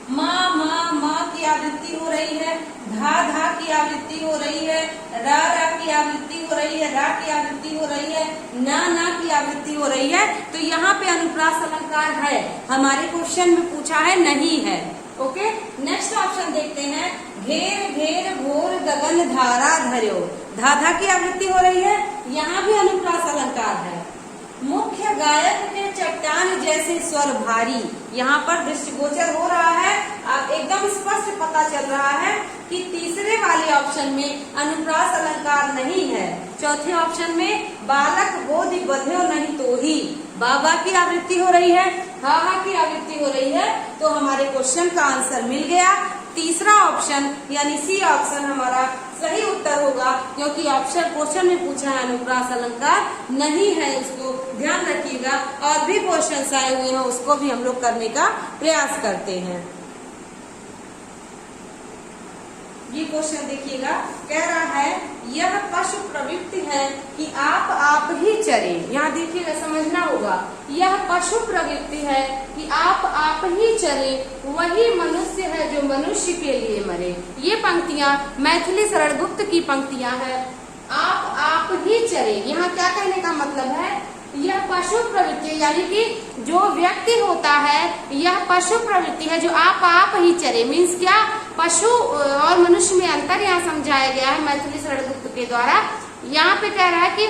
माँ माँ माँ की आवृत्ति हो रही है, धा धा की आवृत्ति हो रही है, रा रा की आवृत्ति हो रही है, रा की आवृत्ति हो रही है, ना ना की आवृत्ति हो रही है। तो यहाँ पे अनुप्रास अलंकार है। हमारे क्वेश्चन में पूछा है नहीं है। ओके, नेक्स्ट ऑप्शन देखते हैं। घेर घेर घोर गगन धारा धर्यो, धा धा की आवृत्ति हो रही है, यहाँ भी अनुप्रास अलंकार है। मुख्य गायक के चट्टान जैसे स्वर भारी, यहाँ पर दृष्टिगोचर हो रहा है, अब एकदम स्पष्ट पता चल रहा है कि तीसरे वाले ऑप्शन में अनुप्रास अलंकार नहीं है। चौथे ऑप्शन में बालक बोधि बध्यो नहीं तो ही, बाबा की आवृत्ति हो रही है, हा हा की आवृत्ति हो रही है। तो हमारे क्वेश्चन का आंसर मिल गया। तीसरा ऑप्शन यानी सी ऑप्शन हमारा सही उत्तर होगा, क्योंकि ऑप्शन क्वेश्चन में पूछा है अनुप्रास अलंकार नहीं है। उसको ध्यान रखिएगा, और भी क्वेश्चन आए हुए हैं उसको भी हम लोग करने का प्रयास करते हैं। ये क्वेश्चन देखिएगा, कह रहा है यह पशु प्रवृत्ति है कि आप ही चरे। यहाँ देखिएगा, समझना होगा, यह पशु प्रवृत्ति है कि आप ही चरे, वही मनुष्य है जो मनुष्य के लिए मरे। ये पंक्तियां मैथिली शरण गुप्त की पंक्तियां हैं। आप ही चरे, यहाँ क्या कहने का मतलब है, यह पशु प्रवृत्ति यानी कि जो व्यक्ति होता है यह पशु प्रवृत्ति है जो आप ही चरे। मीन्स क्या, पशु और मनुष्य में अंतर यहाँ समझाया गया है मैथिली शरण गुप्त के द्वारा। यहाँ पे कह रहा है कि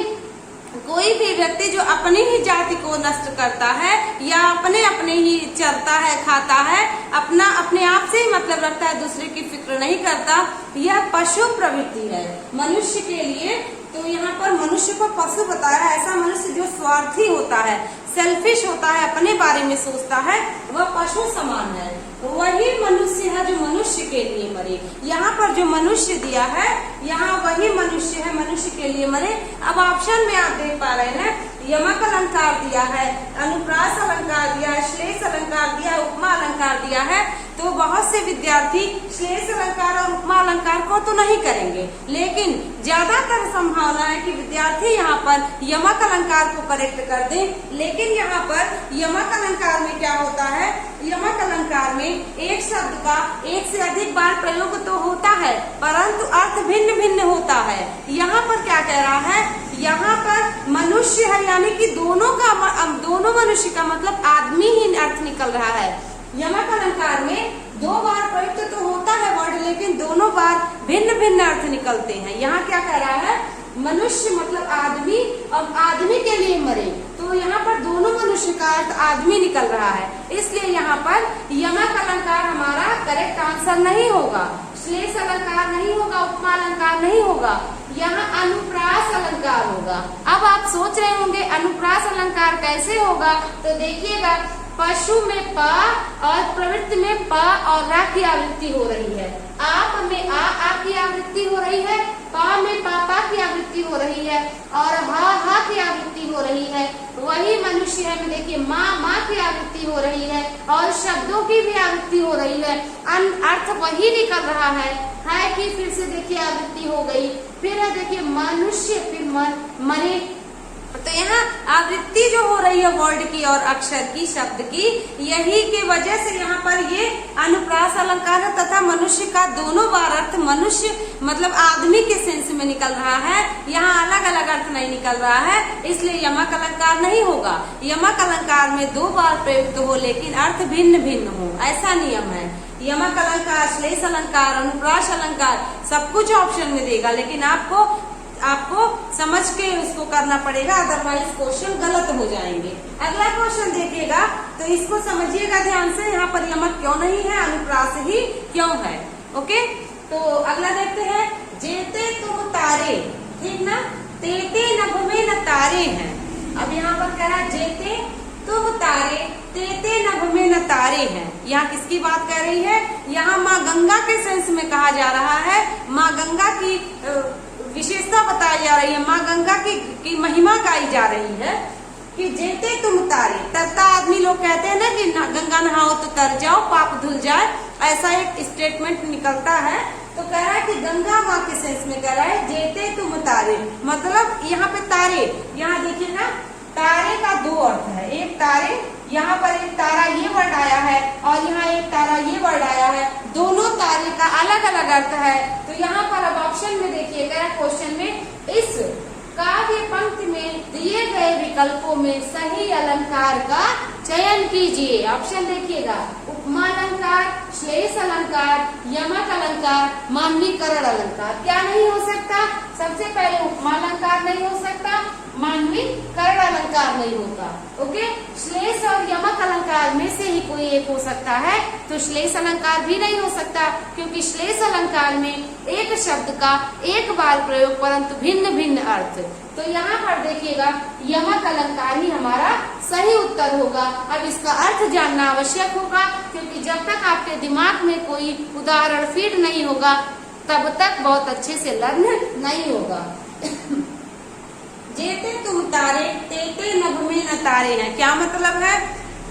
कोई भी व्यक्ति जो अपनी ही जाति को नष्ट करता है या अपने ही चरता है, खाता है, अपने आप से ही मतलब रखता है, दूसरे की फिक्र नहीं करता, यह पशु प्रवृत्ति है मनुष्य के लिए। तो यहाँ पर मनुष्य को पशु बताया है। ऐसा मनुष्य जो स्वार्थी होता है, सेल्फिश होता है, अपने बारे में सोचता है, वह पशु समान है। वही मनुष्य है जो मनुष्य के लिए मरे। यहाँ पर जो मनुष्य दिया है, यहाँ वही मनुष्य है मनुष्य के लिए मरे। अब ऑप्शन में आप देख पा रहे हैं, यमक अलंकार दिया है, अनुप्रास अलंकार दिया है, श्लेष अलंकार दिया है, उपमा अलंकार दिया है। तो बहुत से विद्यार्थी श्लेष अलंकार और उपमा अलंकार को तो नहीं करेंगे, लेकिन ज्यादातर संभावना है कि विद्यार्थी यहाँ पर यमक अलंकार को करेक्ट कर दें। लेकिन यहाँ पर यमक अलंकार में क्या होता है, यमक अलंकार में एक शब्द का एक से अधिक बार प्रयोग तो होता है, परंतु अर्थ भिन्न भिन्न होता है। यहाँ पर क्या कह रहा है, यहाँ पर मनुष्य है यानी कि दोनों मनुष्य का मतलब आदमी ही अर्थ निकल रहा है। यमक अलंकार में दो बार प्रयुक्त तो होता है वर्ड, लेकिन दोनों बार भिन्न भिन्न अर्थ निकलते हैं। यहाँ क्या कह रहा है, मनुष्य मतलब आदमी और आदमी के लिए मरे, तो यहाँ पर दोनों मनुष्य का अर्थ आदमी निकल रहा है। इसलिए यहाँ पर यमक अलंकार हमारा करेक्ट आंसर नहीं होगा, श्लेष अलंकार नहीं होगा, उपमा अलंकार नहीं होगा, यहाँ अनुप्रास अलंकार होगा। अब आप सोच रहे होंगे अनुप्रास अलंकार कैसे होगा, तो देखिएगा, पशु में प और प्रवृत्ति में प और रा की आवृत्ति हो रही है, आप में आ की आवृत्ति हो रही है, पा में पा की आवृत्ति हो रही है और हा की आवृत्ति हो रही है। वही मनुष्य है में देखिए माँ की आवृत्ति हो रही है और शब्दों की भी आवृत्ति हो रही है, अर्थ वही निकल रहा है कि फिर से देखिए आवृत्ति हो गई, फिर है देखिए मनुष्य, फिर मरे। तो यहाँ आवृत्ति जो हो रही है वर्ड की और अक्षर की, शब्द की, यही के वजह से यहाँ पर ये अनुप्रास अलंकार है तथा मनुष्य का दोनों बार अर्थ मनुष्य मतलब आदमी के सेंस में निकल रहा है, यहाँ अलग अलग अर्थ नहीं निकल रहा है, इसलिए यमक अलंकार नहीं होगा। यमक अलंकार में दो बार प्रयुक्त हो लेकिन अर्थ भिन्न भिन्न हो, ऐसा नियम है। यमक अलंकार, श्लेष अलंकार, अनुप्रास अलंकार सब कुछ ऑप्शन में देगा, लेकिन आपको समझ के उसको करना पड़ेगा, अदरवाइज क्वेश्चन गलत हो जाएंगे। अगला क्वेश्चन देखिएगा तो इसको समझिएगा ध्यान से, यहाँ पर यमक क्यों नहीं है, अनुप्रास ही क्यों है। ओके, तो अगला देखते हैं, जेते तुम तारे, ठीक ना, तेते नभ में न तारे हैं। अब यहाँ पर कह रहा है जेते तुम तारे, तेते नभ में न तारे हैं। यहाँ किसकी बात कह रही है, यहाँ माँ गंगा के सेंस में कहा जा रहा है, माँ गंगा की विशेषता बताई जा रही है, माँ गंगा की महिमा गाई जा रही है कि जेते तुम तारे। तरता आदमी लोग कहते हैं ना कि गंगा नहाओ तो तर जाओ, पाप धुल जाए, ऐसा एक स्टेटमेंट निकलता है। तो कह रहा है कि गंगा माँ के सेंस में कह रहा है जेते तुम तारे, मतलब यहाँ पे तारे, यहाँ देखिए ना, तारे का दो अर्थ है, एक तारे, यहाँ पर एक तारा ये वर्ड आया है और यहाँ एक तारा ये वर्ड आया है, दोनों तारे का अलग अलग अर्थ है। तो यहाँ पर अब ऑप्शन में देखिएगा, क्वेश्चन में इस काव्य पंक्ति में दिए गए विकल्पों में सही अलंकार का चयन कीजिए। ऑप्शन देखिएगा, उपमा अलंकार, श्लेष अलंकार, यमक अलंकार, मानवीकरण अलंकार। क्या नहीं हो सकता, सबसे पहले उपमा अलंकार नहीं हो सकता, मानवीकरण अलंकार नहीं होगा। ओके, श्लेष और यमक अलंकार में से ही कोई एक हो सकता है, तो श्लेष अलंकार भी नहीं हो सकता, क्योंकि श्लेष अलंकार में एक शब्द का एक बार प्रयोग परंतु भिन्न भिन्न अर्थ। तो यहाँ पर देखिएगा यमक अलंकार ही हमारा सही उत्तर होगा। अब इसका अर्थ जानना आवश्यक होगा, क्योंकि जब तक आपके दिमाग में कोई उदाहरण फीड नहीं होगा तब तक बहुत अच्छे से लर्न नहीं होगा। जेते तुम तारे, तेते नभ में न तारे हैं, क्या मतलब है,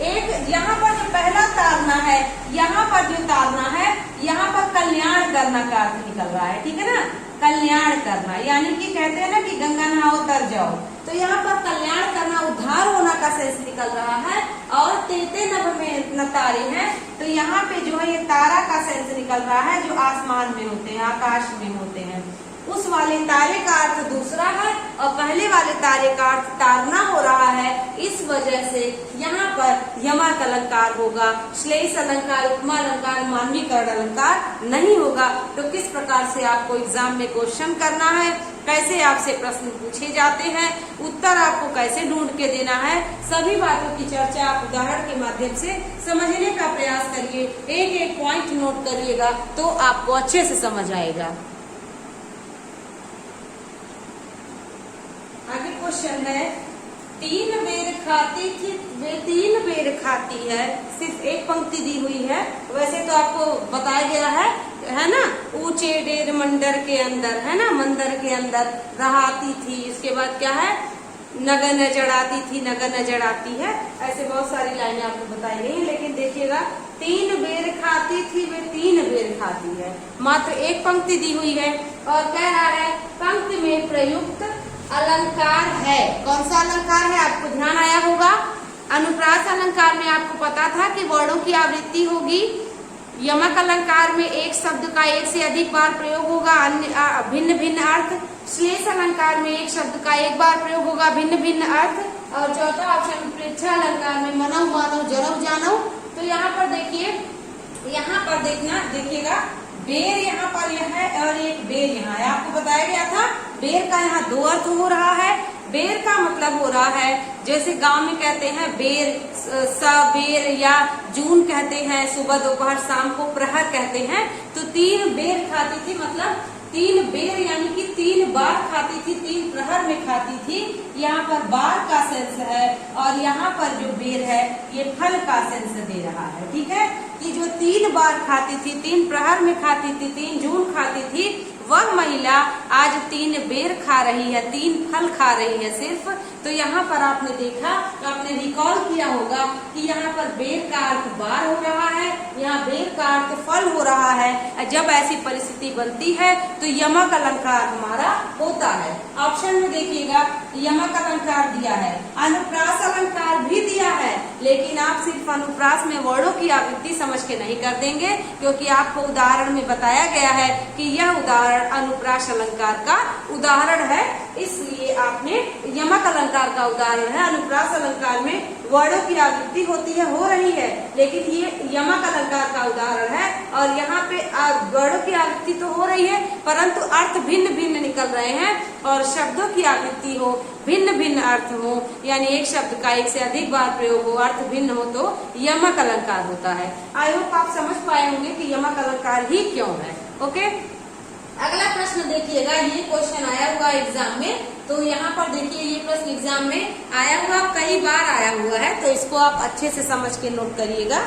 एक यहाँ पर जो पहला तारना है, यहाँ पर जो तारना है, यहाँ पर कल्याण करना का अर्थ निकल रहा है, ठीक है ना। कल्याण करना, यानी कि कहते हैं ना कि गंगा नहाओ तर जाओ, तो यहाँ पर कल्याण करना, उद्धार होना का सेंस निकल रहा है। और तेते नभ में न तारे हैं, तो यहाँ पे जो है ये तारा का सेंस निकल रहा है, जो आसमान में होते हैं, आकाश में होते हैं। उस वाले तारे का अर्थ दूसरा है और पहले वाले तारे का अर्थ तारना हो रहा है। इस वजह से यहाँ पर यमक अलंकार होगा, श्लेष अलंकार, उपमा अलंकार, मानवीकरण अलंकार नहीं होगा। तो किस प्रकार से आपको एग्जाम में क्वेश्चन करना है, कैसे आपसे प्रश्न पूछे जाते हैं, उत्तर आपको कैसे ढूंढ के देना है, सभी बातों की चर्चा आप उदाहरण के माध्यम से समझने का प्रयास करिए। एक एक पॉइंट नोट करिएगा तो आपको अच्छे से समझ आएगा। आगे क्वेश्चन है, 3 बेर खाती थी, वे 3 बेर खाती है, सिर्फ एक पंक्ति दी हुई है। वैसे तो आपको बताया गया है ना, ऊंचे डेर मंडर के अंदर, है ना, मंदिर के अंदर रहाती थी। इसके बाद क्या है, नगन जड़ाती थी, नगन जड़ाती है। ऐसे बहुत सारी लाइनें आपको बताई गई हैं, लेकिन देखिएगा 3 बेर खाती थी, वे 3 बेर खाती है, मात्र एक पंक्ति दी हुई है। और कह रहा है पंक्ति में प्रयुक्त अलंकार है। कौन सा अलंकार है, आपको ध्यान आया होगा। अनुप्रास अलंकार में आपको पता था कि वर्णों की आवृत्ति होगी। यमक अलंकार में एक शब्द का एक से अधिक बार प्रयोग होगा, अन्य भिन्न भिन्न अर्थ। श्लेष अलंकार में एक शब्द का एक बार प्रयोग होगा, भिन्न भिन्न अर्थ। और चौथा ऑप्शन प्रेक्षा अलंकार में मनौ मानव जनौ जानौ। तो यहाँ पर देखिए, यहाँ पर देखिएगा बेर यहाँ पर यह है और एक बेर यहाँ है। आपको बताया गया था बेर का यहाँ 2 अर्थ हो रहा है। बेर का मतलब हो रहा है, जैसे गांव में कहते हैं बेर, बेर या जून कहते हैं, सुबह दोपहर शाम को प्रहर कहते हैं। तो 3 बेर खाती थी, मतलब 3 बेर यानी कि 3 बार खाती थी, 3 प्रहर में खाती थी। यहाँ पर बार का सेंस है और यहाँ पर जो बेर है ये फल का सेंस दे रहा है। ठीक है, कि जो 3 बार खाती थी, 3 प्रहर में खाती थी, 3 जून खाती थी, वह महिला आज 3 बेर खा रही है, 3 फल खा रही है सिर्फ। तो यहाँ पर आपने देखा, तो आपने रिकॉल किया होगा कि यहाँ पर बेर का अर्थ बार हो रहा है, यहाँ बेर का अर्थ फल हो रहा है। जब ऐसी परिस्थिति बनती है तो यमक अलंकार हमारा होता है। ऑप्शन में देखिएगा यमक अलंकार दिया है, अनुप्रास अलंकार भी दिया है, लेकिन आप सिर्फ अनुप्रास में वर्णों की आवृत्ति समझ के नहीं कर देंगे, क्योंकि आपको उदाहरण में बताया गया है कि यह उदाहरण अनुप्रास अलंकार का उदाहरण है, इसलिए आपने यमक अलंकार का उदाहरण है। अनुप्रास अलंकार में वर्णों की आवृत्ति होती है, हो रही है, लेकिन ये यमक अलंकार का उदाहरण है। और यहाँ पे वर्णों की आवृत्ति तो हो रही है, परंतु अर्थ भिन्न भिन्न निकल रहे हैं। और शब्दों की आवृत्ति हो, भिन्न भिन्न अर्थ हो, यानी एक शब्द का एक से अधिक बार प्रयोग हो, अर्थ भिन्न हो, तो यमक अलंकार होता है। आई होप आप समझ पाए होंगे कि यमक अलंकार ही क्यों है। ओके, अगला प्रश्न देखिएगा, ये क्वेश्चन आया हुआ एग्जाम में। तो यहाँ पर देखिए, ये प्रश्न एग्जाम में आया हुआ, कई बार आया हुआ है, तो इसको आप अच्छे से समझ के नोट करिएगा।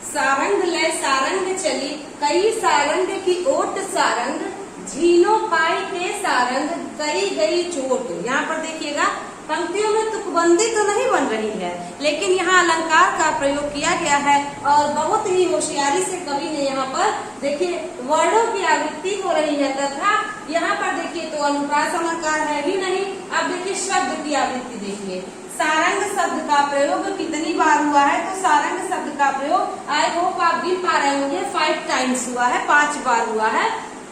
सारंग लय सारंग चली, कई सारंग की ओट सारंग, झीनो पाई के सारंग, कई गई चोट। यहाँ पर देखिएगा पंक्तियों में तुकबंदी तो नहीं बन रही है, लेकिन यहाँ अलंकार का प्रयोग किया गया है और बहुत ही होशियारी से कवि ने यहाँ पर देखिए वर्णों की आवृत्ति हो रही है, तथा यहाँ पर देखिए तो अनुप्रास अलंकार है ही नहीं। अब देखिए शब्द की आवृत्ति देखिए, सारंग शब्द का प्रयोग कितनी बार हुआ है, तो सारंग शब्द का प्रयोग आई होप आप गिन पा रहे होंगे 5 टाइम्स हुआ है, 5 बार हुआ है।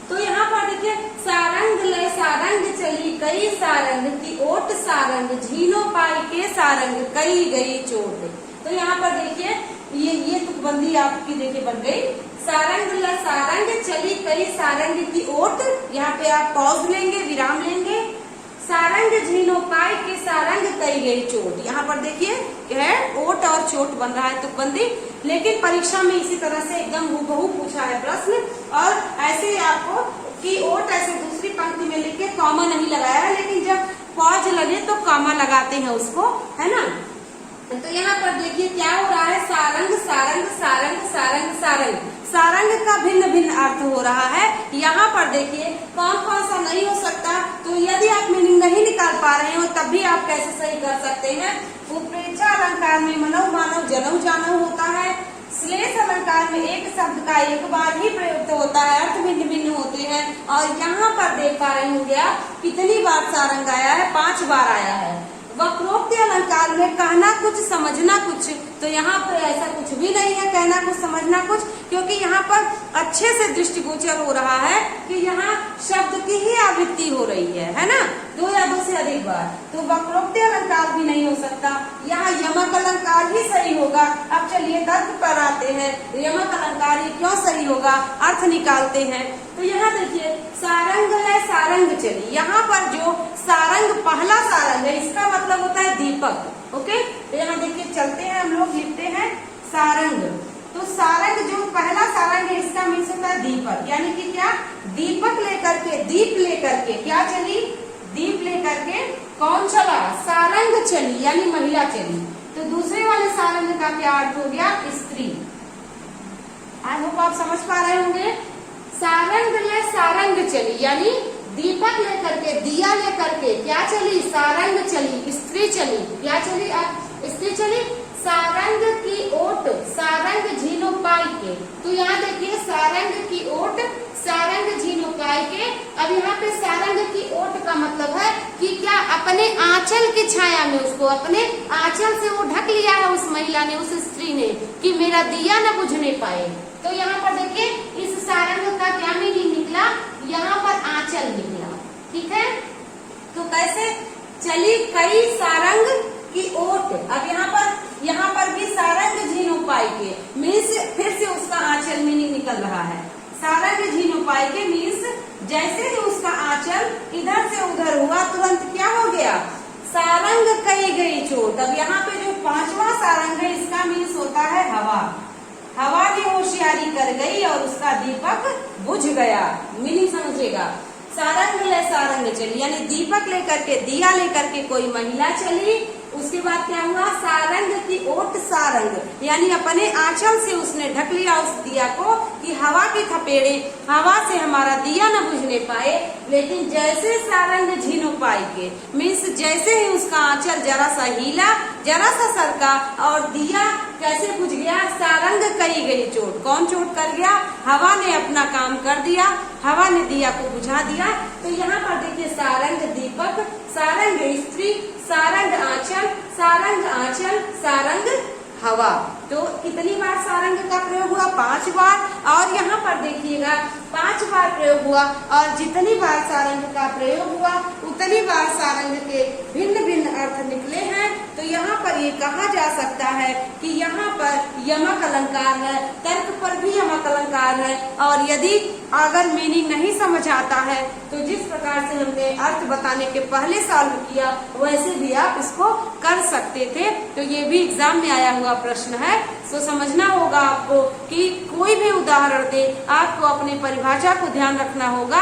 तो यहाँ पर देखिए सारंग लय सारंग चली, कई सारंग की ओट सारंग, झीनो पाई के सारंग, कई गई चोट। तो यहाँ पर देखिए ये तुकबंदी आपकी देखिए बन गई। सारंग लय सारंग चली, कई सारंग की ओट, यहाँ पे आप पॉज लेंगे, विराम लेंगे। सारंग झीनो पाई के सारंग, कई गई चोट। यहाँ पर देखिए है ओट और चोट बन रहा है तुकबंदी, लेकिन परीक्षा में इसी तरह से एकदम हूबहू पूछा है प्रश्न। और ऐसे आपको कि ओट ऐसे दूसरी पंक्ति में लिख के कॉमा नहीं लगाया है, लेकिन जब पॉज लगे तो कॉमा लगाते हैं उसको, है ना। तो यहाँ पर देखिए क्या हो रहा है, सारंग सारंग सारंग सारंग सारंग, सारंग का भिन्न भिन्न अर्थ हो रहा है। यहाँ पर देखिए कौन कौन सा नहीं हो सकता, तो यदि आप मीनिंग नहीं निकाल पा रहे हो तब भी आप कैसे सही कर सकते हैं। उत्प्रेक्षा अलंकार में मनौ मानव जनौ जानौ होता है, श्लेष अलंकार में एक शब्द का एक बार ही प्रयुक्त होता है, अर्थ भिन्न भिन्न होते हैं। और यहाँ पर देख पा रहे होंगे आप कितनी बार सारंग आया है, 5 बार आया है। वक्रोक्ति अलंकार में कहना कुछ समझना कुछ, तो यहाँ पर ऐसा कुछ भी नहीं है कहना कुछ समझना कुछ, क्योंकि यहाँ पर अच्छे से दृष्टिगोचर हो रहा है कि यहाँ शब्द की ही आवृत्ति हो रही है ना, 2 या 2 से अधिक बार। तो वक्रोक्ति अलंकार भी नहीं हो सकता, यहाँ यमक अलंकार ही सही होगा। अब चलिए तर्क पर आते हैं, यमक अलंकार ही क्यों सही होगा, अर्थ निकालते हैं। तो यहाँ देखिए सारंग है, सारंग चली, यहाँ पर जो सारंग पहला सारंग है इसका मतलब होता है दीपक। ओके, तो यहाँ देखिए चलते हैं हम लोग, लिखते हैं सारंग। तो सारंग जो पहला सारंग है इसका मीन्स होता है दीपक, यानी कि क्या, दीपक लेकर के, दीप लेकर के क्या चली, दीप लेकर के कौन चला, सारंग चली यानी महिला चली। तो दूसरे वाले सारंग का क्या अर्थ हो गया, स्त्री। आई होप आप समझ पा रहे होंगे। सारंग ले सारंग चली यानी दीपक लेकर के, दिया लेकर के क्या चली, सारंग चली, स्त्री चली, क्या चली, स्त्री चली। सारंग की ओट सारंग झीनो पाई के, तो यहाँ देखिए सारंग की ओट सारंग झीनो पाई के। अब यहाँ पे सारंग की ओट का मतलब है कि क्या, अपने आंचल की छाया में, उसको अपने आंचल से वो ढक लिया है उस महिला ने, उस स्त्री ने, कि मेरा दिया न बुझने पाए। तो यहाँ पर देखिए इस सारंग का क्या मीनिंग निकला, यहाँ पर आंचल निकला। ठीक है, तो कैसे चली कई सारंग की ओट। अब यहाँ पर भी सारंग झीनो पाई के मीन्स फिर से उसका आंचल मीनिंग निकल रहा है। सारंग झीनो पाई के मीन्स जैसे ही उसका आंचल इधर से उधर हुआ तुरंत क्या हो गया, सारंग कई गई चोट। अब यहाँ पे जो 5वां सारंग है इसका मीन्स होता है हवा। हवा ने होशियारी कर गई और उसका दीपक बुझ गया, मीनिंग समझिएगा। सारंग ले सारंग चली यानी दीपक लेकर के, दिया लेकर के कोई महिला चली। उसके बाद क्या हुआ, सारंग की ओट सारंग यानी अपने आंचल से उसने ढक लिया उस दिया को कि हवा की थपेड़े, हवा से हमारा दिया न बुझने पाए। लेकिन जैसे सारंग झीनो पाई के मीन्स जैसे ही उसका आंचल जरा सा हिला, जरा सा सरका और दिया कैसे बुझ गया, सारंग कई गई चोट। कौन चोट कर गया, हवा ने अपना काम कर दिया, हवा ने दिया को बुझा दिया। तो यहाँ पर देखिए सारंग दीपक, सारंग स्त्री, सारंग आंचल, सारंग आंचल, सारंग हवा। तो कितनी बार सारंग का प्रयोग हुआ, 5 बार। और यहाँ पर देखिएगा 5 बार प्रयोग हुआ और जितनी बार सारंग का प्रयोग हुआ उतनी बार सारंग के भिन्न भिन्न अर्थ निकले हैं। तो यहाँ पर ये कहा जा सकता है कि यहाँ पर यमक अलंकार है, तर्क पर भी यमक अलंकार है। और यदि अगर मीनिंग नहीं समझ आता है तो जिस प्रकार से हमने अर्थ बताने के पहले सॉल्व किया वैसे भी आप इसको कर सकते थे। तो ये भी एग्जाम में आया हुआ प्रश्न है, तो समझना होगा आपको कि कोई भी उदाहरण दे आपको अपने परिभाषा को ध्यान रखना होगा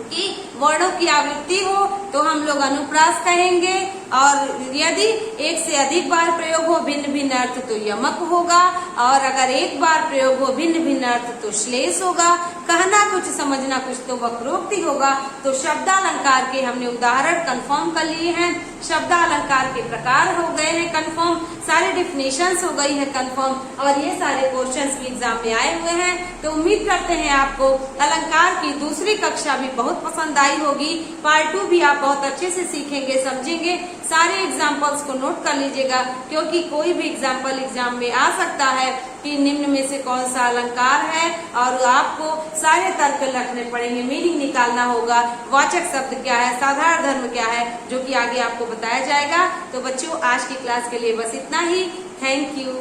कि वर्णों की आवृत्ति हो तो हम लोग अनुप्रास कहेंगे, और यदि एक से अधिक बार प्रयोग हो भिन्न भिन्न अर्थ तो यमक होगा, और अगर एक बार प्रयोग हो भिन्न भिन्न अर्थ तो श्लेष होगा। कहना कुछ समझना कुछ तो वक्रोक्ति होगा। तो शब्दालंकार के हमने उदाहरण कंफर्म कर लिए हैं, शब्दालंकार के प्रकार हो गए हैं कंफर्म, सारे डिफिनेशंस हो गई है कंफर्म, और ये सारे क्वेश्चंस भी एग्जाम में आए हुए हैं। तो उम्मीद करते हैं आपको अलंकार की दूसरी कक्षा भी बहुत पसंद आई होगी। पार्ट 2 भी आप बहुत अच्छे से सीखेंगे, समझेंगे। सारे एग्जाम्पल्स को नोट कर लीजिएगा, क्योंकि कोई भी एग्जाम्पल एग्जाम में आ सकता है कि निम्न में से कौन सा अलंकार है, और आपको सारे तर्क रखने पड़ेंगे, मीनिंग निकालना होगा, वाचक शब्द क्या है, साधारण धर्म क्या है, जो कि आगे आपको बताया जाएगा। तो बच्चों आज की क्लास के लिए बस इतना ही। Thank you.